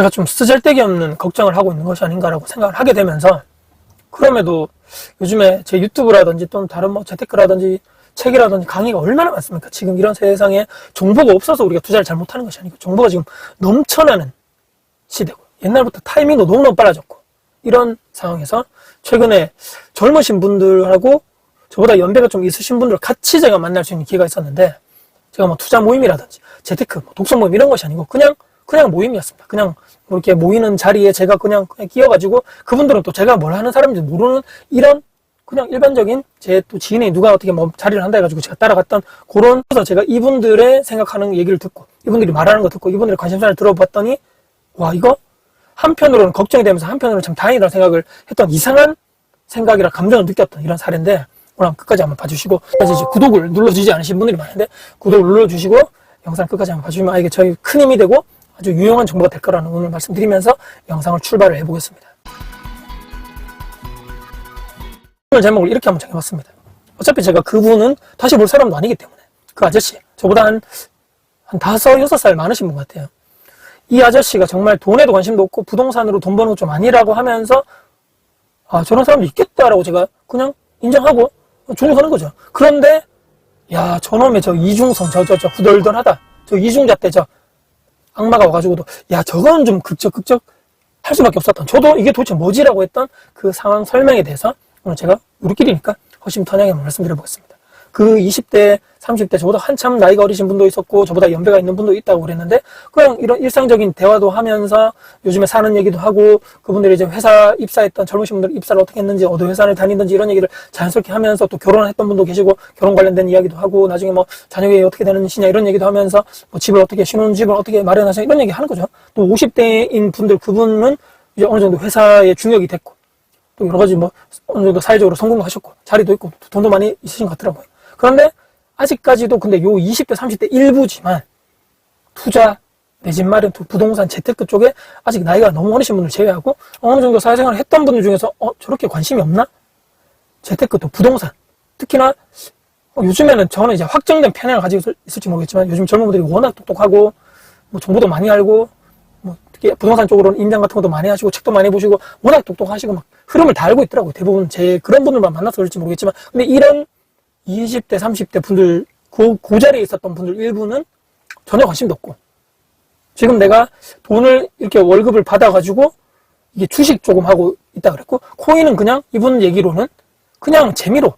제가 좀 쓰잘데기 없는 걱정을 하고 있는 것이 아닌가라고 생각을 하게 되면서, 그럼에도 요즘에 제 유튜브라든지 또는 다른 뭐 재테크라든지 책이라든지 강의가 얼마나 많습니까? 지금 이런 세상에 정보가 없어서 우리가 투자를 잘못하는 것이 아니고 정보가 지금 넘쳐나는 시대고, 옛날부터 타이밍도 너무너무 빨라졌고, 이런 상황에서 최근에 젊으신 분들하고 저보다 연배가 좀 있으신 분들 같이 제가 만날 수 있는 기회가 있었는데, 제가 뭐 투자 모임이라든지 재테크, 뭐 독서 모임 이런 것이 아니고 그냥 모임이었습니다. 그냥 뭐 이렇게 모이는 자리에 제가 그냥 끼어가지고, 그분들은 또 제가 뭘 하는 사람인지 모르는 이런 그냥 일반적인 제 또 지인이 누가 어떻게 뭐 자리를 한다 해가지고 제가 따라갔던 그런, 그래서 제가 이분들의 생각하는 얘기를 듣고 이분들이 말하는 거 듣고 이분들의 관심사를 들어봤더니, 와, 이거 한편으로는 걱정이 되면서 한편으로는 참 다행이라는 생각을 했던, 이상한 생각이라 감정을 느꼈던 이런 사례인데, 오늘 끝까지 한번 봐주시고, 이제 구독을 눌러주지 않으신 분들이 많은데 구독을 눌러주시고 영상 끝까지 한번 봐주시면 이게 저희 큰 힘이 되고 아주 유용한 정보가 될 거라는 오늘 말씀드리면서 영상을 출발을 해보겠습니다. 오늘 제목을 이렇게 한번 정해봤습니다. 어차피 제가 그분은 다시 볼 사람도 아니기 때문에, 그 아저씨 저보다 한 5, 6살 많으신 분 같아요. 이 아저씨가 정말 돈에도 관심도 없고 부동산으로 돈 버는 거 좀 아니라고 하면서, 아, 저런 사람도 있겠다라고 제가 그냥 인정하고 존중하는 거죠. 그런데 야, 저놈의 저 이중성, 저 후덜덜하다, 저 이중자 때 저 악마가 와가지고도, 야, 저건 좀 극적 할 수밖에 없었던, 저도 이게 도대체 뭐지라고 했던 그 상황 설명에 대해서 오늘 제가 우리끼리니까 허심탄회하게 말씀드려보겠습니다. 그 20대, 30대, 저보다 한참 나이가 어리신 분도 있었고 저보다 연배가 있는 분도 있다고 그랬는데, 그냥 이런 일상적인 대화도 하면서 요즘에 사는 얘기도 하고, 그분들이 이제 회사 입사했던 젊으신 분들 입사를 어떻게 했는지, 어느 회사를 다니는지 이런 얘기를 자연스럽게 하면서, 또 결혼했던 분도 계시고 결혼 관련된 이야기도 하고, 나중에 뭐 자녀가 어떻게 되는지냐 이런 얘기도 하면서, 뭐 집을 어떻게, 신혼집을 어떻게 마련하시냐 이런 얘기 하는 거죠. 또 50대인 분들, 그분은 이제 어느 정도 회사에 중역이 됐고, 또 여러 가지 뭐 어느 정도 사회적으로 성공도 하셨고 자리도 있고 돈도 많이 있으신 것 같더라고요. 그런데 아직까지도 근데 요 20대, 30대 일부지만 투자, 내 집 마련, 부동산, 재테크 쪽에 아직 나이가 너무 어리신 분들 제외하고 어느 정도 사회생활을 했던 분들 중에서 저렇게 관심이 없나? 재테크, 또 부동산, 특히나 요즘에는 저는 이제 확정된 편향을 가지고 있을지 모르겠지만, 요즘 젊은 분들이 워낙 똑똑하고 뭐 정보도 많이 알고, 뭐 특히 부동산 쪽으로는 인장 같은 것도 많이 하시고 책도 많이 보시고 워낙 똑똑하시고 막 흐름을 다 알고 있더라고요. 대부분 제 그런 분들만 만나서 그럴지 모르겠지만, 근데 이런 20대, 30대 분들, 그 자리에 있었던 분들 일부는 전혀 관심도 없고, 지금 내가 돈을 이렇게 월급을 받아가지고 이게 주식 조금 하고 있다 그랬고, 코인은 그냥 이분 얘기로는 그냥 재미로,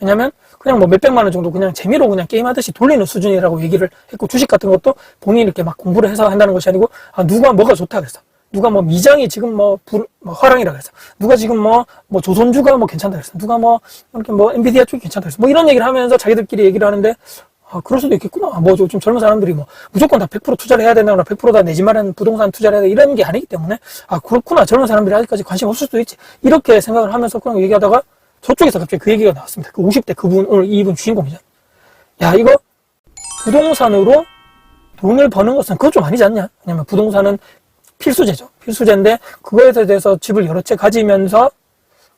왜냐면 그냥 뭐 몇백만 원 정도 그냥 재미로 그냥 게임하듯이 돌리는 수준이라고 얘기를 했고, 주식 같은 것도 본인이 이렇게 막 공부를 해서 한다는 것이 아니고, 누가 뭐가 좋다 그랬어, 누가 뭐 미장이 지금 뭐 화랑이라 그랬어, 누가 지금 뭐 조선주가 뭐 괜찮다 그랬어, 누가 뭐 이렇게 뭐 엔비디아 쪽이 괜찮다 그랬어, 뭐 이런 얘기를 하면서 자기들끼리 얘기를 하는데, 그럴 수도 있겠구나. 뭐 좀 젊은 사람들이 뭐 무조건 다 100% 투자를 해야 된다거나 100% 다 내 집 마련 부동산 투자를 해야 돼 이런 게 아니기 때문에, 그렇구나, 젊은 사람들이 아직까지 관심 없을 수도 있지, 이렇게 생각을 하면서 그냥 얘기하다가 저쪽에서 갑자기 그 얘기가 나왔습니다. 그 50대 그분, 오늘 이분 주인공이죠. 야, 이거 부동산으로 돈을 버는 것은 그것 좀 아니지 않냐? 왜냐면 부동산은 필수제죠. 필수제인데 그거에 대해서 집을 여러 채 가지면서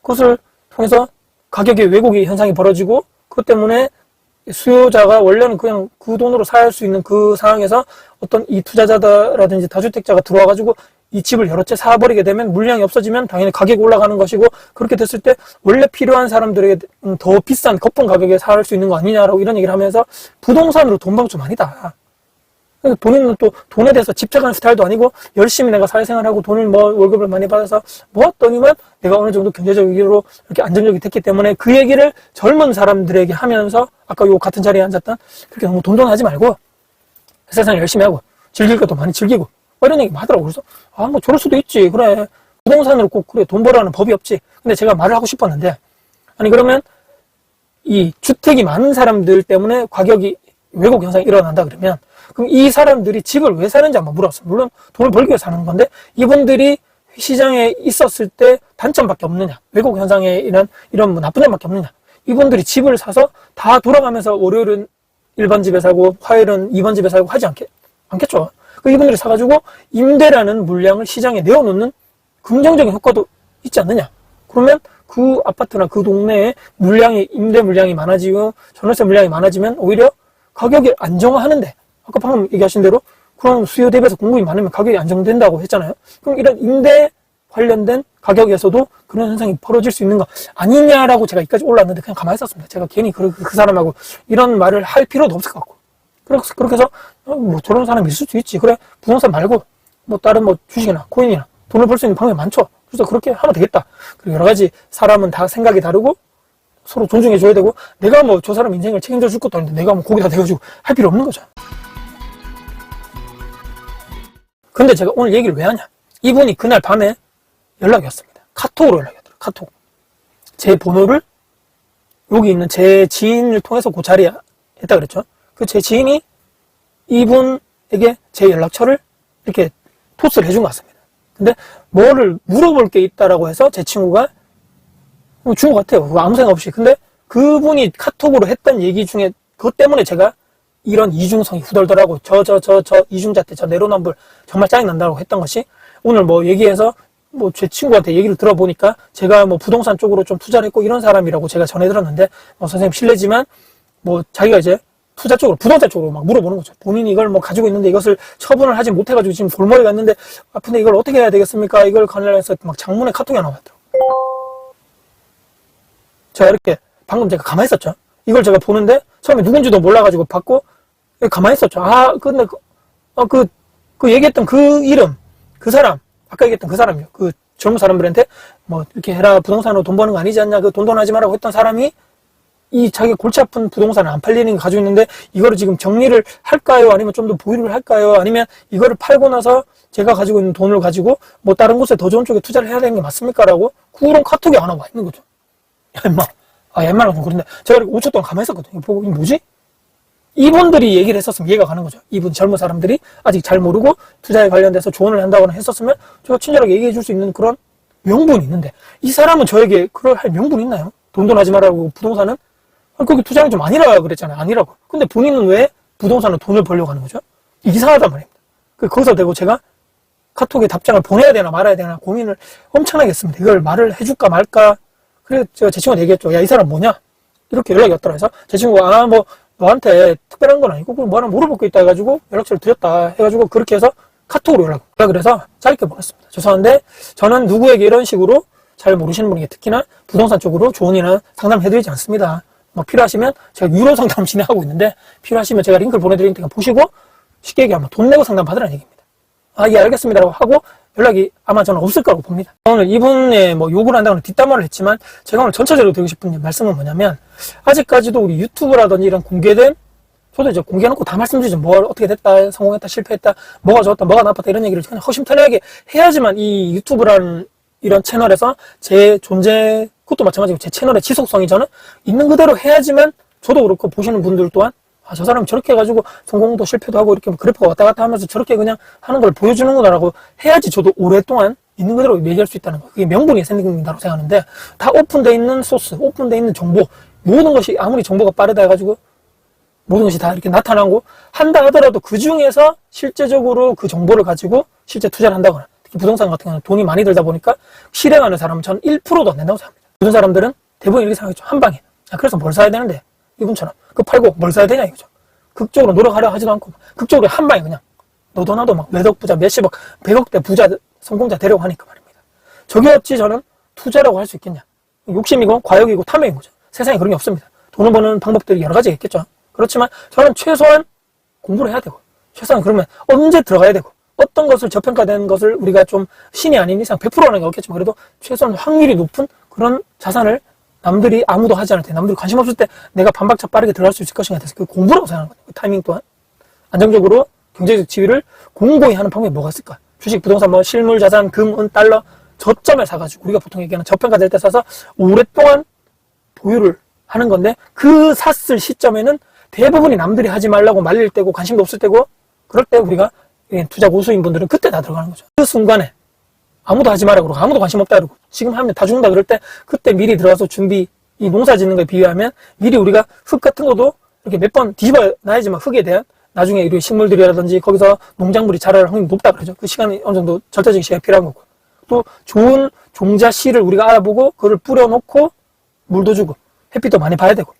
그것을 통해서 가격의 왜곡이 현상이 벌어지고, 그것 때문에 수요자가 원래는 그냥 그 돈으로 살 수 있는 그 상황에서 어떤 이 투자자라든지 다주택자가 들어와가지고 이 집을 여러 채 사버리게 되면 물량이 없어지면 당연히 가격이 올라가는 것이고, 그렇게 됐을 때 원래 필요한 사람들에게 더 비싼 거품 가격에 살 수 있는 거 아니냐라고 이런 얘기를 하면서, 부동산으로 돈 버는 건 좀 아니다. 본인은 또 돈에 대해서 집착하는 스타일도 아니고, 열심히 내가 사회생활하고 돈을 뭐 월급을 많이 받아서 모았더니만 내가 어느 정도 경제적으로 이렇게 안정적이 됐기 때문에, 그 얘기를 젊은 사람들에게 하면서, 아까 요 같은 자리에 앉았던, 그렇게 너무 돈돈하지 말고 세상을 열심히 하고 즐길 것도 많이 즐기고 이런 얘기 하더라고. 그래서 뭐 저럴 수도 있지. 그래, 부동산으로 꼭 그래 돈 벌라는 법이 없지. 근데 제가 말을 하고 싶었는데, 아니 그러면 이 주택이 많은 사람들 때문에 가격이 왜곡 현상이 일어난다 그러면, 그럼 이 사람들이 집을 왜 사는지 한번 물어봤어요. 물론 돈을 벌기 위해 사는 건데, 이분들이 시장에 있었을 때 단점밖에 없느냐, 왜곡 현상에 이런 뭐 나쁜 점밖에 없느냐, 이분들이 집을 사서 다 돌아가면서 월요일은 1번 집에 살고 화요일은 2번 집에 살고 하지 않겠죠. 이분들이 사가지고 임대라는 물량을 시장에 내어놓는 긍정적인 효과도 있지 않느냐. 그러면 그 아파트나 그 동네에 임대 물량이 많아지고 전월세 물량이 많아지면 오히려 가격이 안정화하는데, 아까 방금 얘기하신 대로 그럼 수요 대비해서 공급이 많으면 가격이 안정된다고 했잖아요. 그럼 이런 임대 관련된 가격에서도 그런 현상이 벌어질 수 있는 거 아니냐라고 제가 여기까지 올랐는데 그냥 가만히 있었습니다. 제가 괜히 그 사람하고 이런 말을 할 필요도 없을 것 같고. 그렇게 해서 뭐 저런 사람이 있을 수 있지. 그래, 부동산 말고 뭐 다른 뭐 주식이나 코인이나 돈을 벌 수 있는 방법이 많죠. 그래서 그렇게 하면 되겠다. 그리고 여러 가지 사람은 다 생각이 다르고 서로 존중해 줘야 되고, 내가 뭐 저 사람 인생을 책임져 줄 것도 아닌데 내가 뭐 거기다 대가지고 할 필요 없는 거죠. 근데 제가 오늘 얘기를 왜 하냐. 이분이 그날 밤에 연락이 왔습니다. 카톡으로 연락이 왔더라고요. 카톡. 제 번호를 여기 있는 제 지인을 통해서 그 자리에 했다 그랬죠. 그 제 지인이 이분에게 제 연락처를 이렇게 토스를 해준 것 같습니다. 근데 뭐를 물어볼 게 있다라고 해서 제 친구가 준 것 같아요. 아무 생각 없이. 근데 그분이 카톡으로 했던 얘기 중에 그것 때문에 제가 이런 이중성이 후덜덜하고 저 이중자 때 저 내로남불 정말 짜증난다고 했던 것이, 오늘 뭐 얘기해서 뭐 제 친구한테 얘기를 들어보니까 제가 뭐 부동산 쪽으로 좀 투자를 했고 이런 사람이라고 제가 전해 들었는데, 선생님 실례지만 뭐 자기가 이제 투자 쪽으로, 부동산 쪽으로 막 물어보는 거죠. 본인이 이걸 뭐 가지고 있는데 이것을 처분을 하지 못해가지고 지금 골머리가 있는데 아픈데 이걸 어떻게 해야 되겠습니까? 이걸 관련해서 막 장문에 카톡이 하나 왔더라고요. 제가 이렇게 방금 제가 가만히 있었죠. 이걸 제가 보는데 처음에 누군지도 몰라가지고 받고 가만히 있었죠. 근데 그 얘기했던 그 이름, 그 사람, 아까 얘기했던 그 사람이요. 그 젊은 사람들한테 뭐 이렇게 해라, 부동산으로 돈 버는 거 아니지 않냐, 그 돈 하지 말라고 했던 사람이 이 자기 골치 아픈 부동산을 안 팔리는 거 가지고 있는데 이거를 지금 정리를 할까요? 아니면 좀 더 보유를 할까요? 아니면 이거를 팔고 나서 제가 가지고 있는 돈을 가지고 뭐 다른 곳에 더 좋은 쪽에 투자를 해야 되는 게 맞습니까? 라고 그런 카톡이 하나 와 있는 거죠. 야, 임마. 임마라고 좀 그런데 제가 5초 동안 가만히 있었거든요. 보고, 이게 뭐지? 이분들이 얘기를 했었으면 이해가 가는 거죠. 이분 젊은 사람들이 아직 잘 모르고 투자에 관련돼서 조언을 한다거나 했었으면 제가 친절하게 얘기해 줄 수 있는 그런 명분이 있는데, 이 사람은 저에게 그럴 할 명분이 있나요? 돈도 하지 말라고 부동산은? 거기 투자는 좀 아니라 그랬잖아요. 아니라고. 근데 본인은 왜 부동산으로 돈을 벌려고 하는 거죠? 이상하단 말입니다. 거기서 되고 제가 카톡에 답장을 보내야 되나 말아야 되나 고민을 엄청나게 했습니다. 이걸 말을 해줄까 말까. 그래서 제가 제 친구한테 얘기했죠. 야, 이 사람 뭐냐? 이렇게 연락이 왔더라. 해서 제 친구가 뭐 너한테 특별한 건 아니고 그럼 뭐 하나 물어볼 거 있다 해가지고 연락처를 드렸다 해가지고 그렇게 해서 카톡으로 연락. 그래서 짧게 보냈습니다. 죄송한데 저는 누구에게 이런 식으로 잘 모르시는 분에게 특히나 부동산 쪽으로 조언이나 상담을 해드리지 않습니다. 뭐 필요하시면 제가 유료 상담 진행하고 있는데 필요하시면 제가 링크를 보내드릴 테니까 보시고 쉽게 얘기하면 돈 내고 상담 받으라는 얘기입니다. 예, 알겠습니다 라고 하고 연락이 아마 저는 없을 거라고 봅니다. 오늘 이분의 뭐 욕을 한다고는 뒷담화를 했지만 제가 오늘 전체적으로 드리고 싶은 말씀은 뭐냐면, 아직까지도 우리 유튜브라든지 이런 공개된, 저도 이제 공개해놓고 다 말씀드리죠. 뭐 어떻게 됐다, 성공했다, 실패했다, 뭐가 좋았다, 뭐가 나빴다 이런 얘기를 그냥 허심탄회하게 해야지만 이 유튜브라는 이런 채널에서 제 존재, 그것도 마찬가지고 제 채널의 지속성이 저는 있는 그대로 해야지만 저도 그렇고 보시는 분들 또한 저 사람 저렇게 해가지고 성공도 실패도 하고 이렇게 그래프가 왔다 갔다 하면서 저렇게 그냥 하는 걸 보여주는구나라고 해야지 저도 오랫동안 있는 그대로 얘기할 수 있다는 거. 그게 명분이 생긴다고 생각하는데, 다 오픈되어 있는 소스, 오픈되어 있는 정보, 모든 것이 아무리 정보가 빠르다 해가지고 모든 것이 다 이렇게 나타나고 한다 하더라도 그 중에서 실제적으로 그 정보를 가지고 실제 투자를 한다거나, 특히 부동산 같은 경우는 돈이 많이 들다 보니까 실행하는 사람은 저는 1%도 안 된다고 생각합니다. 모든 사람들은 대부분 이렇게 생각했죠. 한 방에. 그래서 뭘 사야 되는데, 이분처럼 그거 팔고 뭘 사야 되냐 이거죠. 극적으로 노력하려 하지도 않고 극적으로 한 방에 그냥 너도 나도 막 몇억 부자, 몇십억, 백억대 부자, 성공자 되려고 하니까 말입니다. 저게 어찌 저는 투자라고 할 수 있겠냐. 욕심이고 과욕이고 탐욕인 거죠. 세상에 그런 게 없습니다. 돈을 버는 방법들이 여러 가지가 있겠죠. 그렇지만 저는 최소한 공부를 해야 되고, 최소한 그러면 언제 들어가야 되고, 어떤 것을 저평가된 것을 우리가 좀 신이 아닌 이상 100%라는 게 없겠지만 그래도 최소한 확률이 높은 그런 자산을 남들이 아무도 하지 않을 때, 남들이 관심 없을 때 내가 반박차 빠르게 들어갈 수 있을 것인가 해서 그 공부라고 생각하는 거예요. 그 타이밍 또한 안정적으로 경제적 지위를 공고히 하는 방법이 뭐가 있을까? 주식, 부동산, 뭐 실물, 자산, 금, 은, 달러 저점을 사가지고 우리가 보통 얘기하는 저평가될 때 사서 오랫동안 보유를 하는 건데, 그 샀을 시점에는 대부분이 남들이 하지 말라고 말릴 때고 관심도 없을 때고, 그럴 때 우리가 투자 고수인 분들은 그때 다 들어가는 거죠. 그 순간에 아무도 하지 마라 그러고 아무도 관심 없다 그러고 지금 하면 다 죽는다 그럴 때 그때 미리 들어가서 준비, 이 농사 짓는 거에 비유하면 미리 우리가 흙 같은 것도 이렇게 몇 번 뒤집어 놔야지만 흙에 대한 나중에 이런 식물들이라든지 거기서 농작물이 자랄 확률이 높다 그러죠. 그 시간이 어느 정도 절대적인 시간이 필요한 거고, 또 좋은 종자 씨를 우리가 알아보고 그걸 뿌려놓고 물도 주고 햇빛도 많이 봐야 되고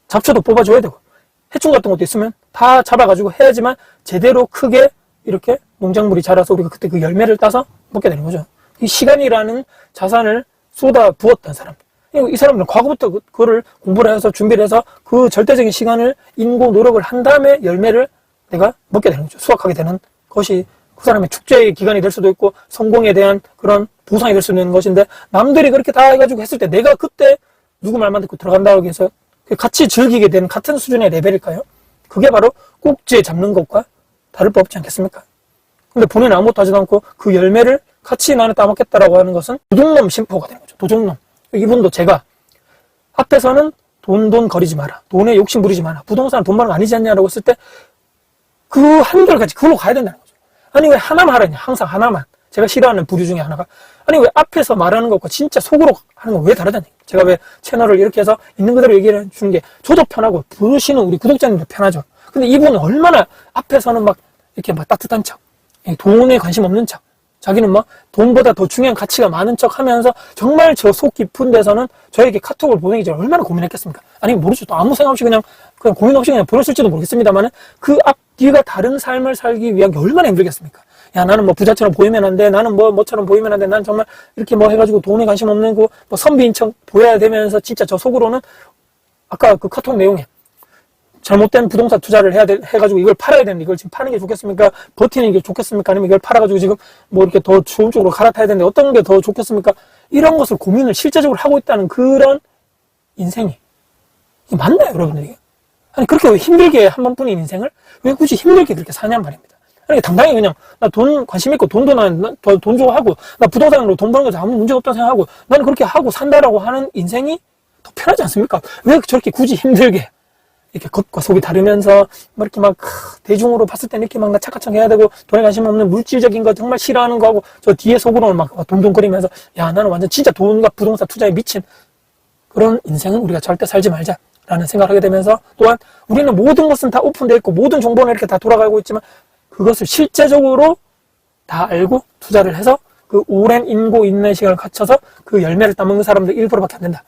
잡초도 뽑아줘야 되고 해충 같은 것도 있으면 다 잡아가지고 해야지만 제대로 크게 이렇게 농작물이 자라서 우리가 그때 그 열매를 따서 먹게 되는 거죠. 이 시간이라는 자산을 쏟아 부었던 사람. 이 사람들은 과거부터 그거를 공부를 해서 준비를 해서 그 절대적인 시간을 인고 노력을 한 다음에 열매를 내가 먹게 되는 거죠. 수확하게 되는 것이 그 사람의 축제의 기간이 될 수도 있고 성공에 대한 그런 보상이 될 수 있는 것인데, 남들이 그렇게 다 해가지고 했을 때 내가 그때 누구 말만 듣고 들어간다고 해서 같이 즐기게 되는 같은 수준의 레벨일까요? 그게 바로 꼭지에 잡는 것과 다를 바 없지 않겠습니까? 근데 본인은 아무것도 하지도 않고 그 열매를 같이 나는 따먹겠다라고 하는 것은 도둑놈 심포가 되는 거죠. 도둑놈. 이분도 제가 앞에서는 돈 거리지 마라, 돈에 욕심 부리지 마라, 부동산은 돈 버는 거 아니지 않냐라고 했을 때 그 한결같이 그걸로 가야 된다는 거죠. 아니 왜 하나만 하라냐, 항상 하나만. 제가 싫어하는 부류 중에 하나가, 아니 왜 앞에서 말하는 것과 진짜 속으로 하는 건 왜 다르다는 얘기예요. 제가 왜 채널을 이렇게 해서 있는 그대로 얘기를 해주는 게 저도 편하고 보시는 우리 구독자님도 편하죠. 근데 이분은 얼마나 앞에서는 막 이렇게 막 따뜻한 척, 돈에 관심 없는 척, 자기는 뭐 돈보다 더 중요한 가치가 많은 척 하면서 정말 저 속 깊은 데서는 저에게 카톡을 보내기 전에 얼마나 고민했겠습니까? 아니 모르죠. 또 아무 생각 없이 그냥 고민 없이 그냥 보냈을지도 모르겠습니다만은 그 앞뒤가 다른 삶을 살기 위한 게 얼마나 힘들겠습니까? 야, 나는 뭐 부자처럼 보이면 안 돼. 나는 뭐처럼 보이면 안 돼. 난 정말 이렇게 뭐 해가지고 돈에 관심 없는 거, 뭐 선비인 척 보여야 되면서 진짜 저 속으로는 아까 그 카톡 내용에 잘못된 부동산 투자를 해가지고 이걸 팔아야 되는데 이걸 지금 파는 게 좋겠습니까? 버티는 게 좋겠습니까? 아니면 이걸 팔아가지고 지금 뭐 이렇게 더 좋은 쪽으로 갈아타야 되는데 어떤 게 더 좋겠습니까? 이런 것을 고민을 실제적으로 하고 있다는 그런 인생이. 이게 맞나요, 여러분들이? 아니, 그렇게 힘들게 한 번뿐인 인생을 왜 굳이 힘들게 그렇게 사냔 말입니다. 아니, 당당히 그냥, 나 돈 관심 있고, 돈 좋아하고, 나 부동산으로 돈 버는 거 아무 문제가 없다고 생각하고, 나는 그렇게 하고 산다라고 하는 인생이 더 편하지 않습니까? 왜 저렇게 굳이 힘들게, 이렇게 겉과 속이 다르면서, 뭐 이렇게 막, 대중으로 봤을 때 이렇게 막 나 착각착 해야 되고, 돈에 관심 없는 물질적인 거 정말 싫어하는 거 하고, 저 뒤에 속으로는 막 돈돈거리면서, 야, 나는 완전 진짜 돈과 부동산 투자에 미친 그런 인생은 우리가 절대 살지 말자. 라는 생각을 하게 되면서, 또한 우리는 모든 것은 다 오픈되어 있고, 모든 정보는 이렇게 다 돌아가고 있지만, 그것을 실제적으로 다 알고 투자를 해서 그 오랜 인고 인내 시간을 갖춰서 그 열매를 따먹는 사람들 1%밖에 안 된다.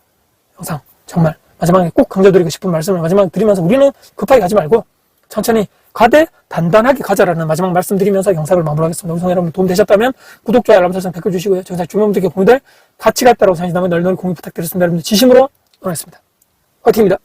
항상 정말 마지막에 꼭 강조드리고 싶은 말씀을 마지막에 드리면서, 우리는 급하게 가지 말고 천천히 가되 단단하게 가자라는 마지막 말씀 드리면서 영상을 마무리하겠습니다. 우선 여러분 도움 되셨다면 구독, 좋아요, 알람 설정, 댓글 주시고요. 정말 주변 분들께 공유될 가치가 있다고 생각하시다면 널널 공유 부탁드리겠습니다. 여러분들 진심으로 응원하겠습니다. 화이팅입니다.